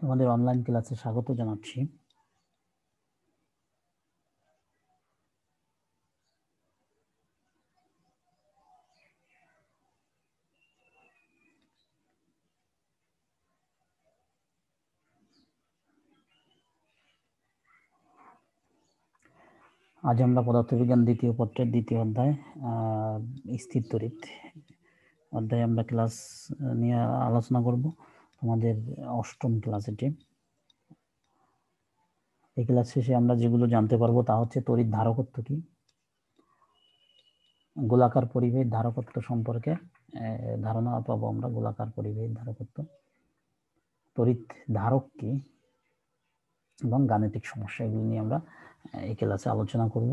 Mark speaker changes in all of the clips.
Speaker 1: তোমাদের অনলাইন ক্লাসে স্বাগত জানাচ্ছি। আজ আমরা পদার্থবিজ্ঞান দ্বিতীয় পত্রের দ্বিতীয় অধ্যায় স্থির তড়িৎ অধ্যায়ে আমরা ক্লাস নিয়ে আলোচনা করব। তোমাদের অষ্টম ক্লাস এটি। এই ক্লাস শেষে আমরা যেগুলো জানতে পারবো তা হচ্ছে তড়িৎ ধারকত্ব কি, গোলাকার পরিবাহীর ধারকত্ব সম্পর্কে ধারণা পাবো আমরা। গোলাকার পরিবাহীর ধারকত্ব, তড়িৎ ধারক কি এবং গাণিতিক সমস্যা, এগুলো নিয়ে আমরা এই ক্লাসে আলোচনা করব।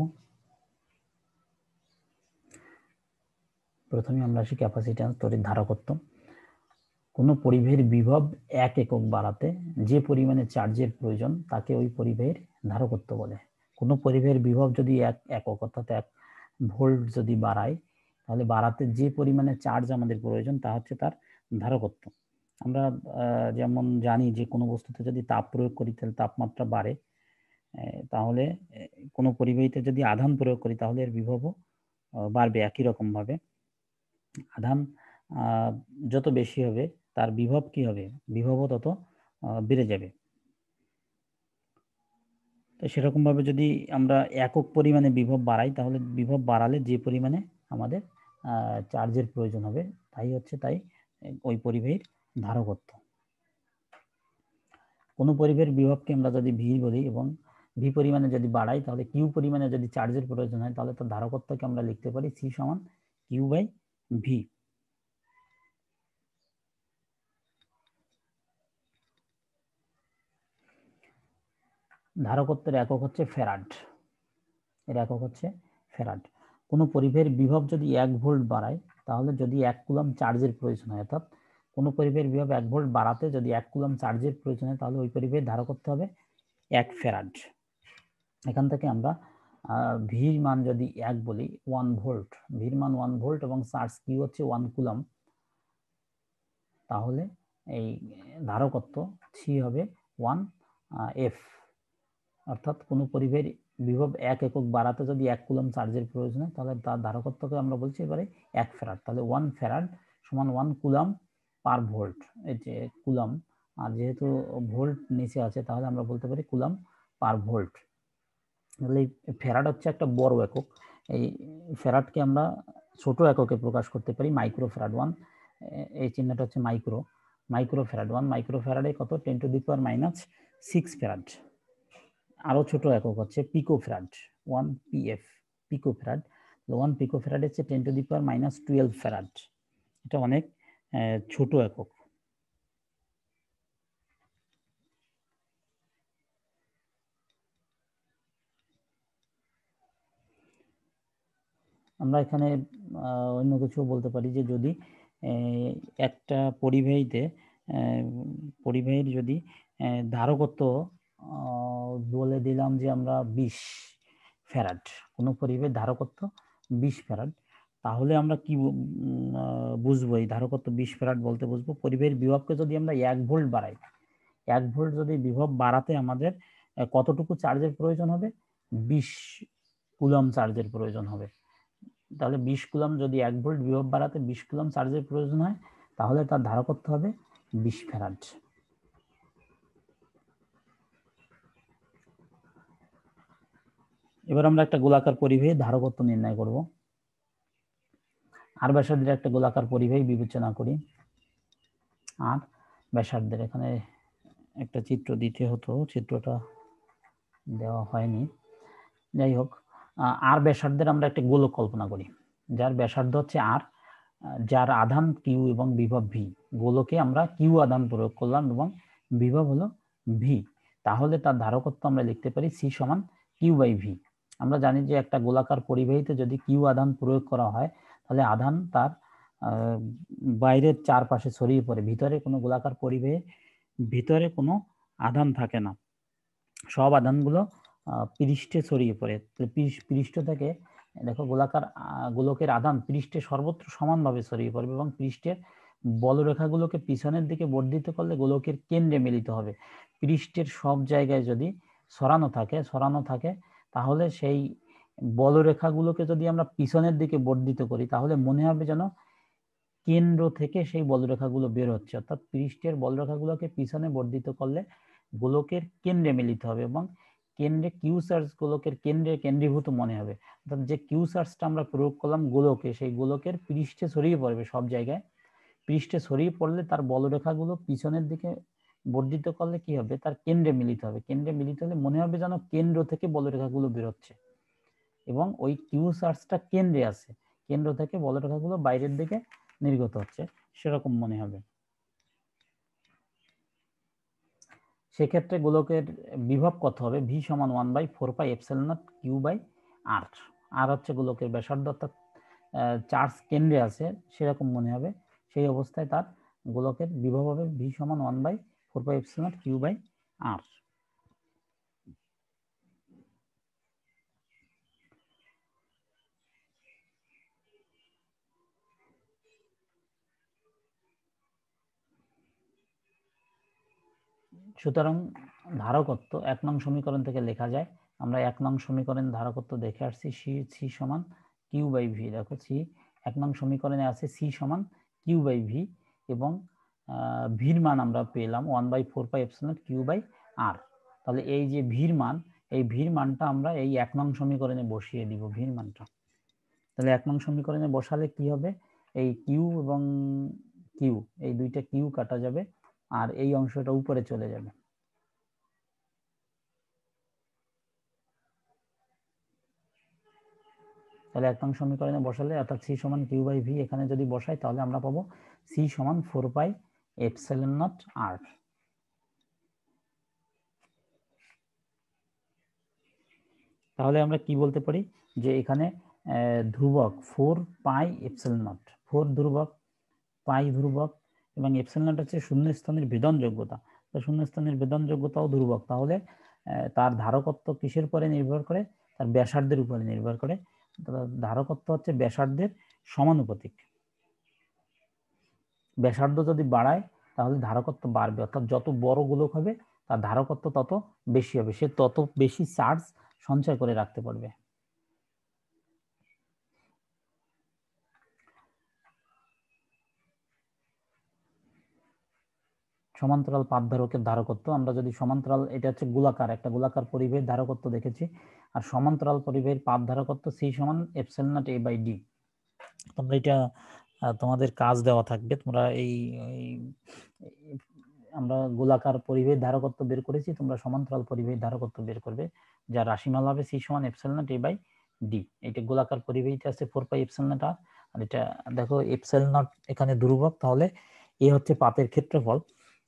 Speaker 1: প্রথমে আমরা আসি ক্যাপাসিট্যান্স, তড়িৎ ধারকত্ব। কোনো পরিবাহীর বিভব 1 একক বাড়াতে যে পরিমাণে চার্জের প্রয়োজন তাকে ওই পরিবাহীর ধারকত্ব বলে। কোনো পরিবাহীর বিভব যদি 1 একক অর্থাৎ 1 ভোল্ট যদি বাড়ায়, তাহলে বাড়াতে যে পরিমাণে চার্জ আমাদের প্রয়োজন তা হচ্ছে তার ধারকত্ব। আমরা যেমন জানি যে কোনো বস্তুতে যদি তাপ প্রয়োগ করি তাহলে তাপমাত্রা বাড়ে, তাহলে কোনো পরিবাহীতে যদি আধান প্রয়োগ করি তাহলে এর বিভবও বাড়বে একই রকম ভাবে। আধান যত বেশি হবে তার বিভব কি হবে, বিভবও তত বেড়ে যাবে। তো সেরকম ভাবে যদি আমরা একক পরিমাণে বিভব বাড়াই, তাহলে বিভব বাড়ালে যে পরিমাণে আমাদের চার্জের প্রয়োজন হবে তাই ওই পরিবাহীর ধারকত্ব। কোনো পরিবাহীর বিভবকে আমরা যদি ভি বলি এবং ভি পরিমাণে যদি বাড়াই, তাহলে কিউ পরিমাণে যদি চার্জের প্রয়োজন হয়, তাহলে তার ধারকত্বকে আমরা লিখতে পারি সি সমান কিউ বাই ভি। ধারকত্বের একক হচ্ছে ফ্যারাড, এর একক হচ্ছে ফ্যারাড। কোনো পরিবাহীর বিভব যদি 1 ভোল্ট বাড়ায়, তাহলে যদি 1 কুলম্ব চার্জের প্রয়োজন হয়, অর্থাৎ কোনো পরিবাহীর বিভব 1 ভোল্ট বাড়াতে যদি 1 কুলম্ব চার্জের প্রয়োজন হয়, তাহলে ওই পরিবাহীর ধারকত্ব হবে 1 ফ্যারাড। এখান থেকে আমরা ভির মান যদি 1 বলি, 1 ভোল্ট, ভির মান 1 ভোল্ট এবং চার্জ কিউ হচ্ছে 1 কুলম্ব, তাহলে এই ধারকত্ব সি হবে 1 এফ। অর্থাৎ কোনো পরিবাহীর বিভব 1 একক বাড়াতে যদি 1 কুলম্ব চার্জের প্রয়োজন হয়, তাহলে তার ধারকত্বকে আমরা বলছি এবারে 1 ফ্যারাড। তাহলে 1 ফ্যারাড সমান 1 কুলম্ব পার ভোল্ট। এই যে কুলম্ব, আর যেহেতু ভোল্ট নিচে আছে তাহলে আমরা বলতে পারি কুলম্ব পার ভোল্ট। তাহলে ফ্যারাড হচ্ছে একটা বড় একক। এই ফ্যারাডকে আমরা ছোট এককে প্রকাশ করতে পারি মাইক্রো ফ্যারাড। 1, এই চিহ্নটা হচ্ছে মাইক্রো ফ্যারাড। 1 মাইক্রো ফ্যারাডে কত, 10⁻⁶ ফ্যারাড। আরো ছোট একক হচ্ছে পিকো ফ্যারাড, 1 পিএফ, পিকো ফ্যারাড। 1 পিকো ফ্যারাড হচ্ছে 10⁻12 ফ্যারাড। এটা অনেক ছোট একক। আমরা এখানে অন্য কিছু বলতে পারি যে যদি একটা পরিবাহীর যদি ধারকত্ব বলে দিলাম যে আমরা 20 ফ্যারাড, কোনো পরিবাহীর ধারকত্ব 20 ফ্যারাড, তাহলে আমরা কি বুঝবো এই ধারকত্ব 20 ফ্যারাড বলতে বুঝবো পরিবাহীর বিভবকে যদি আমরা 1 ভোল্ট বাড়াই, 1 ভোল্ট যদি বিভব বাড়াতে আমাদের কতটুকু চার্জের প্রয়োজন হবে, 20 কুলম্ব চার্জের প্রয়োজন হবে। তাহলে 20 কুলম্ব যদি 1 ভোল্ট বিভব বাড়াতে 20 কুলম্ব চার্জের প্রয়োজন হয়, তাহলে তার ধারকত্ব হবে 20 ফ্যারাড। এবার আমরা একটা গোলাকার পরিবাহীর ধারকত্ব নির্ণয় করব। আর ব্যাসার্ধের একটা গোলাকার পরিবাহী বিবেচনা করি। আর ব্যাসার্ধের এখানে একটা চিত্র দিতে হতো, চিত্রটা দেওয়া হয়নি। যাই হোক, আর ব্যাসার্ধের আমরা একটা গোলক কল্পনা করি যার ব্যাসার্ধ হচ্ছে আর, যার আধান কিউ এবং বিভব ভি। গোলকে আমরা কিউ আধান প্রয়োগ করলাম এবং বিভব হলো ভি, তাহলে তার ধারকত্ব আমরা লিখতে পারি সি সমান কিউ বাই ভি। আমরা জানি যে একটা গোলাকার পরিবাহীতে যদি কিউ আধান প্রয়োগ করা হয়, তাহলে আধান তার বাইরের চারপাশে ছড়িয়ে পড়ে। ভিতরে কোনো গোলাকার পরিবাহীর ভিতরে কোনো আধান থাকে না, সব আধানগুলো পৃষ্ঠে ছড়িয়ে পড়ে। পৃষ্ঠ থেকে দেখো গোলকের আধান পৃষ্ঠে সর্বত্র সমানভাবে ছড়িয়ে পড়বে এবং পৃষ্ঠের বলরেখাগুলোকে পিছনের দিকে বর্ধিত করলে গোলকের কেন্দ্রে মিলিত হবে। পৃষ্ঠের সব জায়গায় যদি সরানো থাকে তাহলে সেই বলরেখাগুলোকে যদি আমরা পিছনের দিকে বর্ধিত করি তাহলে মনে হবে যেন কেন্দ্র থেকে সেই বলরেখাগুলো বের হচ্ছে, অর্থাৎ পৃষ্ঠের বলরেখাগুলোকে পিছনে বর্ধিত করলে গোলকের কেন্দ্রে মিলিত হবে এবং কেন্দ্রে কিউ চার্জ গোলকের কেন্দ্রে কেন্দ্রীভূত মনে হবে। অর্থাৎ যে কিউ চার্জটা আমরা প্রয়োগ করলাম গোলকে, সেই গোলকের পৃষ্ঠে ছড়িয়ে পড়বে সব জায়গায়। পৃষ্ঠে ছড়িয়ে পড়লে তার বলরেখাগুলো পিছনের দিকে বর্ধিত করলে কি হবে, তার কেন্দ্রে মিলিত হবে। কেন্দ্রে মিলিত হলে মনে হবে যেন কেন্দ্র থেকে বলরেখাগুলো বেরোচ্ছে এবং ওই কিউ চার্জটা কেন্দ্রে আছে, কেন্দ্র থেকে বলরেখাগুলো বাইরের দিকে নির্গত হচ্ছে, সেরকম মনে হবে। সেক্ষেত্রে গোলকের বিভব কত হবে? ভি সমান 1/4πε0 Q/r। আর হচ্ছে গোলকের ব্যাসার্ধ, অর্থাৎ চার্জ কেন্দ্রে আছে সেরকম মনে হবে। সেই অবস্থায় তার গোলকের বিভব হবে ভি সমান 1/4πε0 Q/r। সুতরাং ধারকত্ব 1 নং সমীকরণ থেকে লেখা যায়। আমরা 1 নং সমীকরণ ধারকত্ব দেখে আসছি, সি সমান Q/V। দেখো সি 1 নং সমীকরণে আছে সি সমান Q/V এবং ভির মান আমরা পেলাম 1/4πε0 Q/r। তাহলে এই যে ভির মান, এই ভির মানটা আমরা এই 1 নং সমীকরণে বসিয়ে দিব ভির মানটা। তাহলে 1 নং সমীকরণে বসালে কি হবে, এই কিউ এবং কিউ, এই দুইটা কিউ কাটা যাবে আর এই অংশটা উপরে চলে যাবে। তাহলে 1 নং সমীকরণে বসালে, অর্থাৎ সি সমান Q/V এখানে যদি বসাই তাহলে আমরা পাবো সি সমান 4πε0r। তাহলে আমরা কি বলতে পারি যে এখানে ধ্রুবক 4πε0, 4 ধ্রুবক, পাই ধ্রুবক এবং এপসিলন হচ্ছে শূন্যস্থানের ভেদন যোগ্যতা। তো শূন্যস্থানের ভেদন যোগ্যতাও ধ্রুবক, তাহলে তার ধারকত্ব কিসের উপরে নির্ভর করে? তার ব্যাসার্ধের উপরে নির্ভর করে। ধারকত্ব হচ্ছে ব্যাসার্ধের সমানুপাতিক। ব্যাসার্ধ যদি বাড়ায় তাহলে ধারকত্ব বাড়বে, অর্থাৎ যত বড় গোলক হবে তার ধারকত্ব তত বেশি হবে, সে তত বেশি চার্জ সঞ্চয় করে রাখতে পারবে। সমান্তরাল পাত ধারকের ধারকত্ব, আমরা যদি সমান্তরাল, এটা হচ্ছে গোলাকার, একটা গোলাকার পরিবাহীর ধারকত্ব দেখেছি, আর সমান্তরাল পরিবাহীর পাত ধারকত্ব সি সমান ε0 a/d। তোমরা এটা তোমাদের কাজ দেওয়া থাকবে, তোমরা এই আমরা গোলাকার পরিবাহীর ধারকত্ব বের করেছি, তোমরা সমান্তরাল পরিবাহীর ধারকত্ব বের করবে, যা রাশিমালা হবে সি সমান ε0 a/d। এটা গোলাকার পরিবাহীতে আছে 4πε0r, আর এটা দেখো ε0 এখানে ধ্রুবক, তাহলে এ হচ্ছে পাতের ক্ষেত্রফল।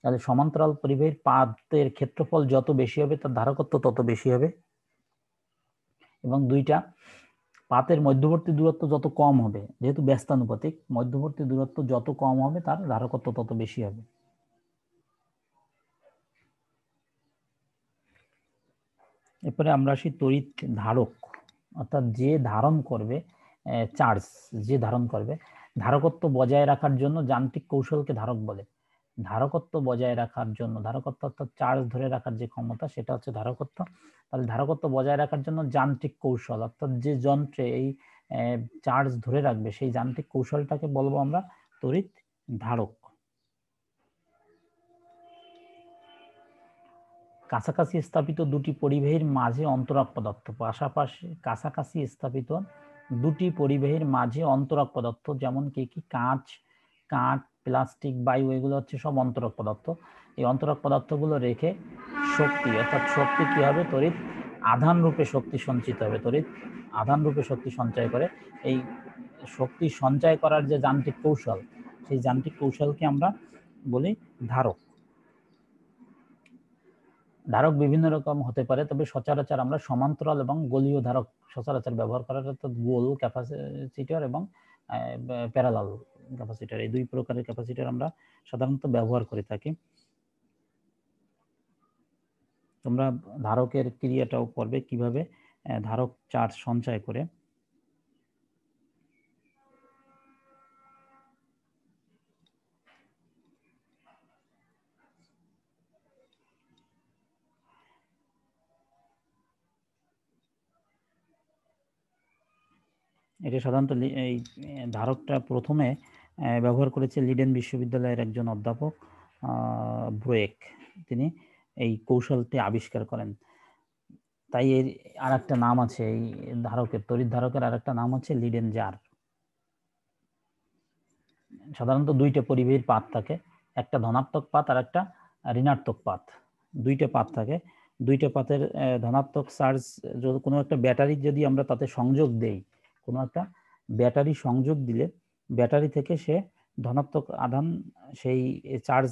Speaker 1: তাহলে সমান্তরাল পরিবাহীর পাতের ক্ষেত্রফল যত বেশি হবে তার ধারকত্ব তত বেশি হবে, এবং দুইটা পাতের মধ্যবর্তী দূরত্ব যত কম হবে, যেহেতু ব্যস্তানুপাতিক, মধ্যবর্তী দূরত্ব যত কম হবে তার ধারকত্ব তত বেশি হবে। এরপরে আমরা আসি তড়িৎ ধারক, অর্থাৎ যে ধারণ করবে চার্জ, যে ধারণ করবে। ধারকত্ব বজায় রাখার জন্য যান্ত্রিক কৌশলকে ধারক বলে। ধারকত্ব বজায় রাখার জন্য, ধারকত্ব অর্থাৎ চার্জ ধরে রাখার যে ক্ষমতা, সেটা হচ্ছে ধারকত্ব। তাহলে ধারকত্ব বজায় রাখার জন্য যান্ত্রিক কৌশল, অর্থাৎ যে যন্ত্রে এই চার্জ ধরে রাখবে সেই যান্ত্রিক কৌশলটাকে বলবো আমরা তড়িৎ ধারক। কাছাকাছি স্থাপিত দুটি পরিবাহীর মাঝে অন্তরক পদার্থ, পাশাপাশি কাছাকাছি স্থাপিত দুটি পরিবাহীর মাঝে অন্তরক পদার্থ, যেমন কি কি, কাঁচ, প্লাস্টিক, বায়ু, এগুলো হচ্ছে সব অন্তরক পদার্থ। এই অন্তরক পদার্থগুলো রেখে শক্তি, অর্থাৎ শক্তি কি হবে, তড়িৎ আধান রূপে শক্তি সঞ্চিত হবে, তড়িৎ আধান রূপে শক্তি সঞ্চয় করে। এই শক্তি সঞ্চয় করার যে যান্ত্রিক কৌশল, সেই যান্ত্রিক কৌশলকে আমরা বলি ধারক। ধারক বিভিন্ন রকম হতে পারে, তবে সচরাচর আমরা সমান্তরাল এবং গোলীয় ধারক সচরাচর ব্যবহার করার, অর্থাৎ গোল ক্যাপাসিটর এবং প্যারালাল ক্যাপাসিটর, এই দুই প্রকারের ক্যাপাসিটর আমরা সাধারণত ব্যবহার করে থাকি। তোমরা ধারকের ক্রিয়াটাও করবে, কিভাবে ধারক চার্জ সঞ্চয় করে। এটা সাধারণত এই ধারকটা প্রথমে ব্যবহার করেছে লিডেন বিশ্ববিদ্যালয়ের একজন অধ্যাপক ব্রোয়েক। তিনি এই কৌশলটি আবিষ্কার করেন। তাই এর আর একটা নাম আছে, এই ধারকের, তড়িৎ ধারকের আর একটা নাম হচ্ছে লিডেন জার। সাধারণত দুইটা পরিবাহীর পাত থাকে, একটা ধনাত্মক পাত আর একটা ঋণাত্মক পাত। দুইটা পাত থাকে, দুইটা পাতের ধনাত্মক চার্জ, কোনো একটা ব্যাটারি যদি আমরা তাতে সংযোগ দেই, কোনো একটা ব্যাটারি সংযোগ দিলে ব্যাটারি থেকে সে ধনাত্মক আধান সেই চার্জ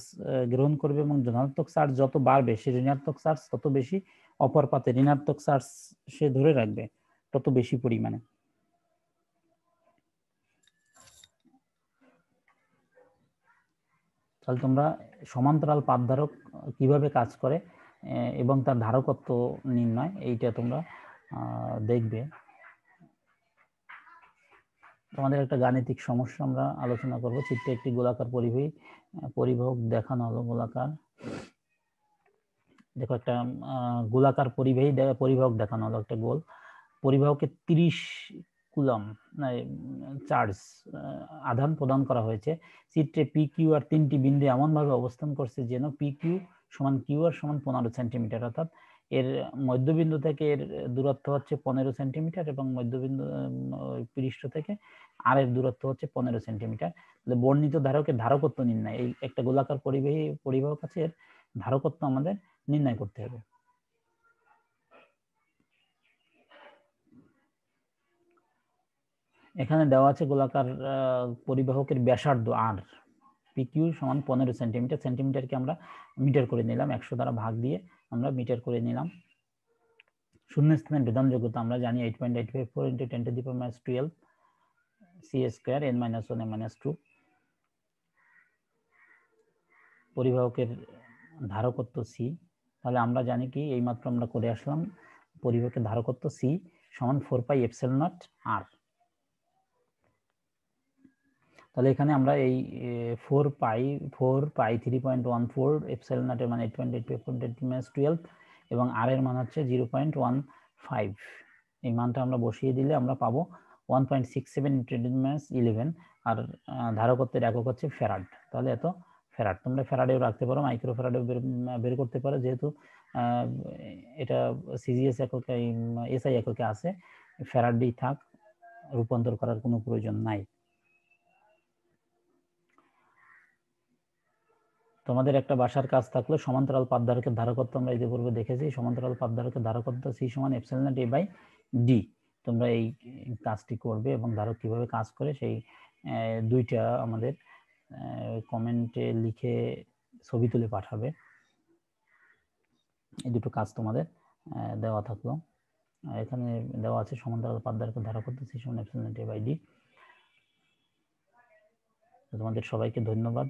Speaker 1: গ্রহণ করবে, এবং ধনাত্মক চার্জ যত বাড়বে সে ঋণাত্মক চার্জ তত বেশি, অপর পাতে ঋণাত্মক চার্জ সে ধরে রাখবে তত বেশি পরিমাণে। তাহলে তোমরা সমান্তরাল পাতধারক কিভাবে কাজ করে এবং তার ধারকত্ব নির্ণয়, এইটা তোমরা দেখবে। তোমাদের একটা গাণিতিক সমস্যা আমরা আলোচনা করব। চিত্রে একটি গোলাকার পরিবাহক দেখানো হলো। গোলাকার, দেখো একটা গোলাকার পরিবাহক দেখানো হলো, একটা গোল পরিবাহকে 30 কুলম চার্জ আধান প্রদান করা হয়েছে। চিত্রে পি কিউ আর তিনটি বিন্দু এমন ভাবে অবস্থান করছে যেন পি কিউ সমান কিউ আর সমান 15 সেন্টিমিটার, অর্থাৎ এর মধ্যবিন্দু থেকে এর দূরত্ব হচ্ছে 15 সেন্টিমিটার এবং মধ্যবিন্দু পৃষ্ঠ থেকে আর এর দূরত্ব হচ্ছে 15 সেন্টিমিটার। তাহলে বর্ণিত ধারকের ধারকত্ব নির্ণয়, এই একটা গোলাকার পরিবাহক আছে, এর ধারকত্ব আমাদের নির্ণয় করতে হবে। এখানে দেওয়া আছে গোলাকার পরিবাহকের ব্যাসার্ধ আর, পিকিউ সমান 15 সেন্টিমিটার। সেন্টিমিটারকে আমরা মিটার করে নিলাম, 100 দ্বারা ভাগ দিয়ে আমরা মিটার করে নিলাম। শূন্যস্থানের ভেদন যোগ্যতা আমরা জানি 8.854 × 10⁻12 c² n-1 n-2। পরিবাহকের ধারকত্ব সি, তাহলে আমরা জানি কি, এইমাত্র আমরা করে আসলাম, পরিবাহকের ধারকত্ব সি সমান 4πε0 r। তাহলে এখানে আমরা এই 4π3.14 ε0 এর মান 8.854 এবং r এর মান হচ্ছে 0.15, এই মানটা আমরা বসিয়ে দিলে আমরা পাবো 1.67 × 10⁻11, আর ধারকত্বের একক হচ্ছে ফ্যারাড। তাহলে এত ফ্যারাড, তোমরা ফ্যারাডেও রাখতে পারো, মাইক্রো ফ্যারাডেও বের করতে পারো, যেহেতু এটা সিজিএস এককে, এসআই এককে আছে, ফ্যারাডই থাক, রূপান্তর করার কোনো প্রয়োজন নাই। তোমাদের একটা বাসার কাজ থাকলো, সমান্তরাল পাতধারকের ধারকত্ব আমরা এই যে পূর্বে দেখেছি, সমান্তরাল পাতধারকের ধারকত্ব সি সমান ε0 a/d। তোমরা এই কাজটি করবে এবং ধারক কিভাবে কাজ করে সেই দুইটা আমাদের কমেন্টে লিখে ছবি তুলে পাঠাবে। এই দুটো কাজ তোমাদের দেওয়া থাকলো। এখানে দেওয়া আছে সমান্তরাল পাতধারকের ধারকত্ব সি সমান ε0 a/d। তোমাদের সবাইকে ধন্যবাদ।